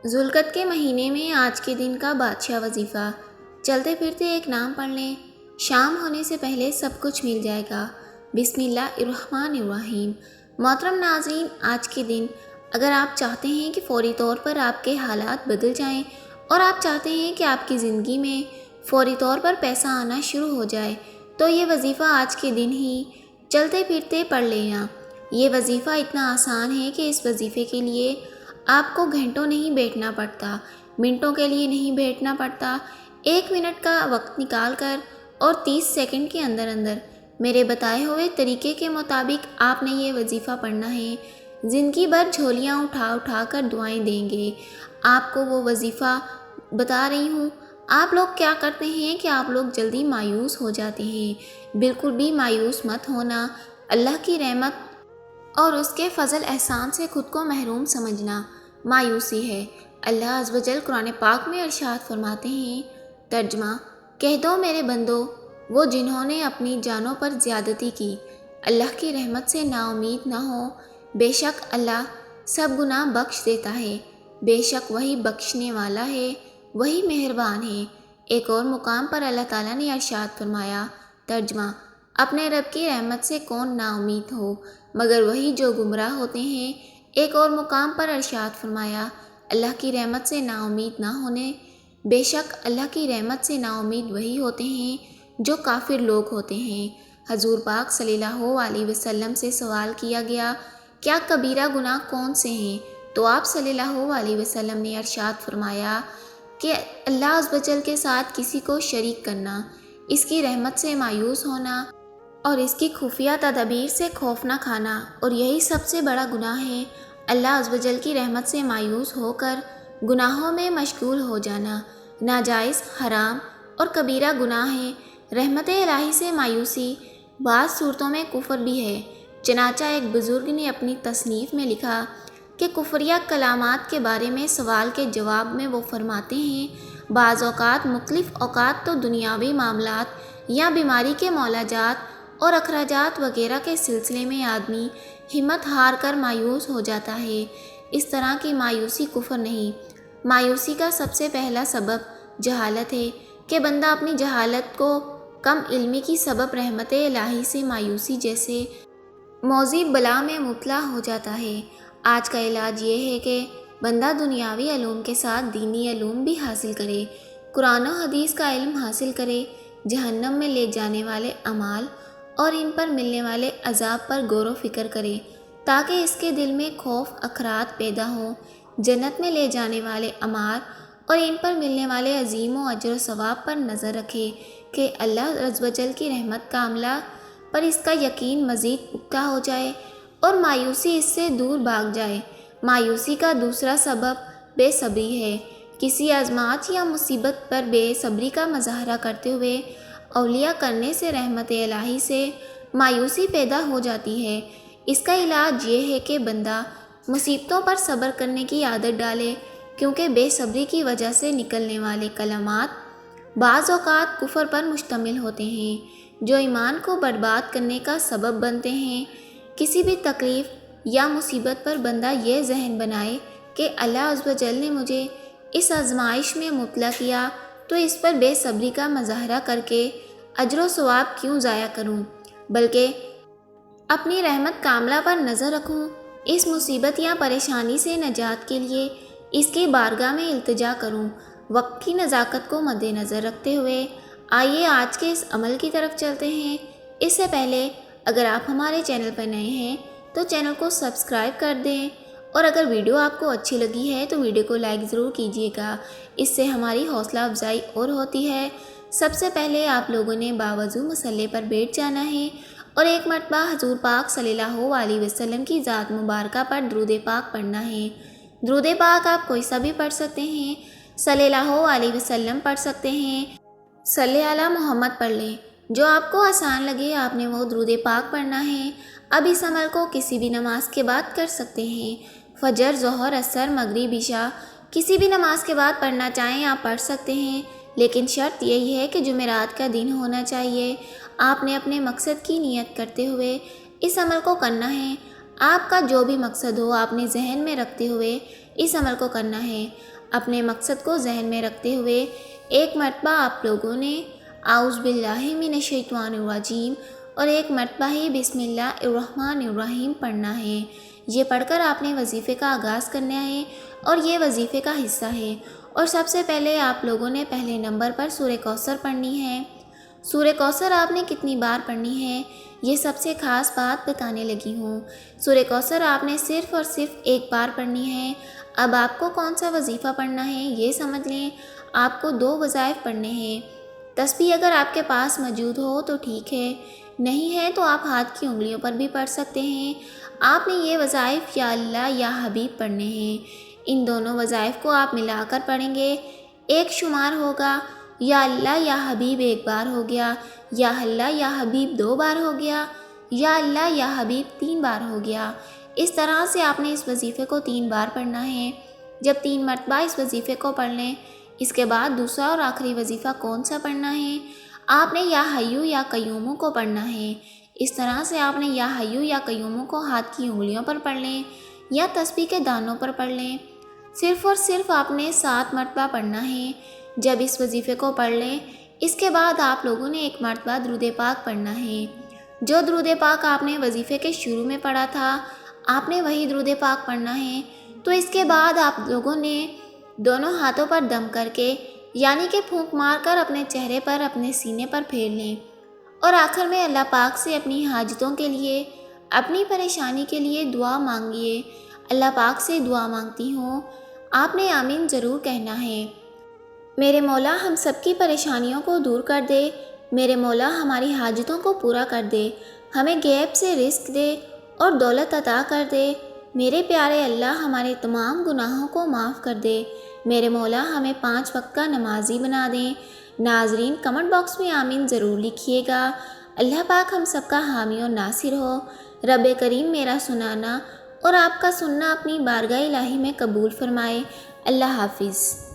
ذوالقعدہ کے مہینے میں آج کے دن کا بادشاہ وظیفہ۔ چلتے پھرتے ایک نام پڑھ لیں، شام ہونے سے پہلے سب کچھ مل جائے گا۔ بسم اللہ الرحمن الرحیم۔ محترم ناظرین، آج کے دن اگر آپ چاہتے ہیں کہ فوری طور پر آپ کے حالات بدل جائیں اور آپ چاہتے ہیں کہ آپ کی زندگی میں فوری طور پر پیسہ آنا شروع ہو جائے تو یہ وظیفہ آج کے دن ہی چلتے پھرتے پڑھ لینا۔ یہ وظیفہ اتنا آسان ہے کہ اس وظیفے کے لیے آپ کو گھنٹوں نہیں بیٹھنا پڑتا، منٹوں کے لیے نہیں بیٹھنا پڑتا۔ 1 منٹ کا وقت نکال کر اور 30 سیکنڈ کے اندر اندر میرے بتائے ہوئے طریقے کے مطابق آپ نے یہ وظیفہ پڑھنا ہے۔ زندگی بھر جھولیاں اٹھا اٹھا کر دعائیں دیں گے۔ آپ کو وہ وظیفہ بتا رہی ہوں۔ آپ لوگ کیا کرتے ہیں کہ آپ لوگ جلدی مایوس ہو جاتے ہیں۔ بالکل بھی مایوس مت ہونا۔ اللہ کی رحمت اور اس کے فضل احسان سے خود کو محروم سمجھنا مایوسی ہے۔ اللہ عز و جل قرآن پاک میں ارشاد فرماتے ہیں، ترجمہ: کہہ دو میرے بندو، وہ جنہوں نے اپنی جانوں پر زیادتی کی، اللہ کی رحمت سے نا امید نہ ہو۔ بے شک اللہ سب گناہ بخش دیتا ہے، بے شک وہی بخشنے والا ہے، وہی مہربان ہے۔ ایک اور مقام پر اللہ تعالیٰ نے ارشاد فرمایا، ترجمہ: اپنے رب کی رحمت سے کون نا امید ہو مگر وہی جو گمراہ ہوتے ہیں۔ ایک اور مقام پر ارشاد فرمایا، اللہ کی رحمت سے نا امید نہ ہونے، بے شک اللہ کی رحمت سے نا امید وہی ہوتے ہیں جو کافر لوگ ہوتے ہیں۔ حضور پاک صلی اللہ علیہ وسلم سے سوال کیا گیا، کیا کبیرہ گناہ کون سے ہیں؟ تو آپ صلی اللہ علیہ وسلم نے ارشاد فرمایا کہ اللہ عز و جل کے ساتھ کسی کو شریک کرنا، اس کی رحمت سے مایوس ہونا اور اس کی خفیہ تدابیر سے خوف نہ کھانا، اور یہی سب سے بڑا گناہ ہے۔ اللہ عز و جل کی رحمت سے مایوس ہو کر گناہوں میں مشغول ہو جانا ناجائز، حرام اور کبیرہ گناہ ہے۔ رحمت الہی سے مایوسی بعض صورتوں میں کفر بھی ہے۔ چنانچہ ایک بزرگ نے اپنی تصنیف میں لکھا کہ کفریہ کلامات کے بارے میں سوال کے جواب میں وہ فرماتے ہیں، بعض اوقات مختلف اوقات تو دنیاوی معاملات یا بیماری کے معالجات اور اخراجات وغیرہ کے سلسلے میں آدمی ہمت ہار کر مایوس ہو جاتا ہے۔ اس طرح کی مایوسی کفر نہیں۔ مایوسی کا سب سے پہلا سبب جہالت ہے کہ بندہ اپنی جہالت کو کم علمی کی سبب رحمت الہی سے مایوسی جیسے موذی بلا میں مبتلا ہو جاتا ہے۔ آج کا علاج یہ ہے کہ بندہ دنیاوی علوم کے ساتھ دینی علوم بھی حاصل کرے، قرآن و حدیث کا علم حاصل کرے، جہنم میں لے جانے والے اعمال اور ان پر ملنے والے عذاب پر غور و فکر کرے تاکہ اس کے دل میں خوف اخراط پیدا ہوں، جنت میں لے جانے والے اعمال اور ان پر ملنے والے عظیم و اجر و ثواب پر نظر رکھے کہ اللہ عز و جل کی رحمت کاملہ پر اس کا یقین مزید پختہ ہو جائے اور مایوسی اس سے دور بھاگ جائے۔ مایوسی کا دوسرا سبب بے صبری ہے۔ کسی آزمائش یا مصیبت پر بے صبری کا مظاہرہ کرتے ہوئے اولیاء کرنے سے رحمت الہی سے مایوسی پیدا ہو جاتی ہے۔ اس کا علاج یہ ہے کہ بندہ مصیبتوں پر صبر کرنے کی عادت ڈالے، کیونکہ بے صبری کی وجہ سے نکلنے والے کلمات بعض اوقات کفر پر مشتمل ہوتے ہیں جو ایمان کو برباد کرنے کا سبب بنتے ہیں۔ کسی بھی تکلیف یا مصیبت پر بندہ یہ ذہن بنائے کہ اللہ عز و جل نے مجھے اس آزمائش میں مبتلا کیا تو اس پر بے صبری کا مظاہرہ کر کے اجر و ثواب کیوں ضائع کروں، بلکہ اپنی رحمت کاملہ پر نظر رکھوں، اس مصیبت یا پریشانی سے نجات کے لیے اس کی بارگاہ میں التجا کروں۔ وقت کی نزاکت کو مد نظر رکھتے ہوئے آئیے آج کے اس عمل کی طرف چلتے ہیں۔ اس سے پہلے اگر آپ ہمارے چینل پر نئے ہیں تو چینل کو سبسکرائب کر دیں، اور اگر ویڈیو آپ کو اچھی لگی ہے تو ویڈیو کو لائک ضرور کیجیے گا، اس سے ہماری حوصلہ افزائی اور ہوتی ہے۔ سب سے پہلے آپ لوگوں نے باوضو مسلح پر بیٹھ جانا ہے اور ایک مرتبہ حضور پاک صلی اللہ علیہ وسلم کی ذات مبارکہ پر درود پاک پڑھنا ہے۔ درود پاک آپ کوئی سا بھی پڑھ سکتے ہیں، صلی اللہ علیہ وسلم پڑھ سکتے ہیں، صلی علی محمد پڑھ لیں، جو آپ کو آسان لگے آپ نے وہ درود پاک پڑھنا ہے۔ اب اس عمل کو کسی بھی نماز کے بعد کر سکتے ہیں، فجر، ظہر، عصر، مغرب، عشاء، کسی بھی نماز کے بعد پڑھنا چاہیں آپ پڑھ سکتے ہیں، لیکن شرط یہی ہے کہ جمعرات کا دن ہونا چاہیے۔ آپ نے اپنے مقصد کی نیت کرتے ہوئے اس عمل کو کرنا ہے۔ آپ کا جو بھی مقصد ہو آپ نے ذہن میں رکھتے ہوئے اس عمل کو کرنا ہے۔ اپنے مقصد کو ذہن میں رکھتے ہوئے ایک مرتبہ آپ لوگوں نے اعوذ باللہ من الشیطان الرجیم اور ایک مرتبہ ہی بسم اللہ الرحمن الرحیم پڑھنا ہے۔ یہ پڑھ کر آپ نے وظیفے کا آغاز کرنا ہے اور یہ وظیفے کا حصہ ہے۔ اور سب سے پہلے آپ لوگوں نے پہلے نمبر پر سورہ کوثر پڑھنی ہے۔ سورہ کوثر آپ نے کتنی بار پڑھنی ہے، یہ سب سے خاص بات بتانے لگی ہوں۔ سورہ کوثر آپ نے صرف اور صرف ایک بار پڑھنی ہے۔ اب آپ کو کون سا وظیفہ پڑھنا ہے یہ سمجھ لیں۔ آپ کو 2 وظائف پڑھنے ہیں۔ تسبیح اگر آپ کے پاس موجود ہو تو ٹھیک ہے، نہیں ہے تو آپ ہاتھ کی انگلیوں پر بھی پڑھ سکتے ہیں۔ آپ نے یہ وظائف یا اللہ یا حبیب پڑھنے ہیں۔ ان دونوں وظائف کو آپ ملا کر پڑھیں گے۔ ایک شمار ہوگا، یا اللہ یا حبیب 1 بار ہو گیا، یا اللہ یا حبیب 2 بار ہو گیا، یا اللہ یا حبیب 3 بار ہو گیا۔ اس طرح سے آپ نے اس وظیفے کو 3 بار پڑھنا ہے۔ جب 3 مرتبہ اس وظیفے کو پڑھ لیں، اس کے بعد دوسرا اور آخری وظیفہ کون سا پڑھنا ہے؟ آپ نے یا حیو یا قیوم کو پڑھنا ہے۔ اس طرح سے آپ نے یا حیو یا قیوم کو ہاتھ کی انگلیوں پر پڑھ لیں یا تسبیح کے دانوں پر پڑھ لیں۔ صرف اور صرف آپ نے 7 مرتبہ پڑھنا ہے۔ جب اس وظیفے کو پڑھ لیں، اس کے بعد آپ لوگوں نے 1 مرتبہ درود پاک پڑھنا ہے۔ جو درود پاک آپ نے وظیفے کے شروع میں پڑھا تھا، آپ نے وہی درود پاک پڑھنا ہے۔ تو اس کے بعد آپ لوگوں نے دونوں ہاتھوں پر دم کر کے، یعنی کہ پھونک مار کر اپنے چہرے پر اپنے سینے پر پھیر لیں اور آخر میں اللہ پاک سے اپنی حاجتوں کے لیے، اپنی پریشانی کے لیے دعا مانگیے۔ اللہ پاک سے دعا مانگتی ہوں، آپ نے آمین ضرور کہنا ہے۔ میرے مولا ہم سب کی پریشانیوں کو دور کر دے، میرے مولا ہماری حاجتوں کو پورا کر دے، ہمیں غیب سے رزق دے اور دولت عطا کر دے۔ میرے پیارے اللہ ہمارے تمام گناہوں کو معاف کر دے۔ میرے مولا ہمیں 5 وقت کا نمازی بنا دیں۔ ناظرین کمنٹ باکس میں آمین ضرور لکھیے گا۔ اللہ پاک ہم سب کا حامی و ناصر ہو۔ رب کریم میرا سنانا اور آپ کا سننا اپنی بارگاہ الہی میں قبول فرمائے۔ اللہ حافظ۔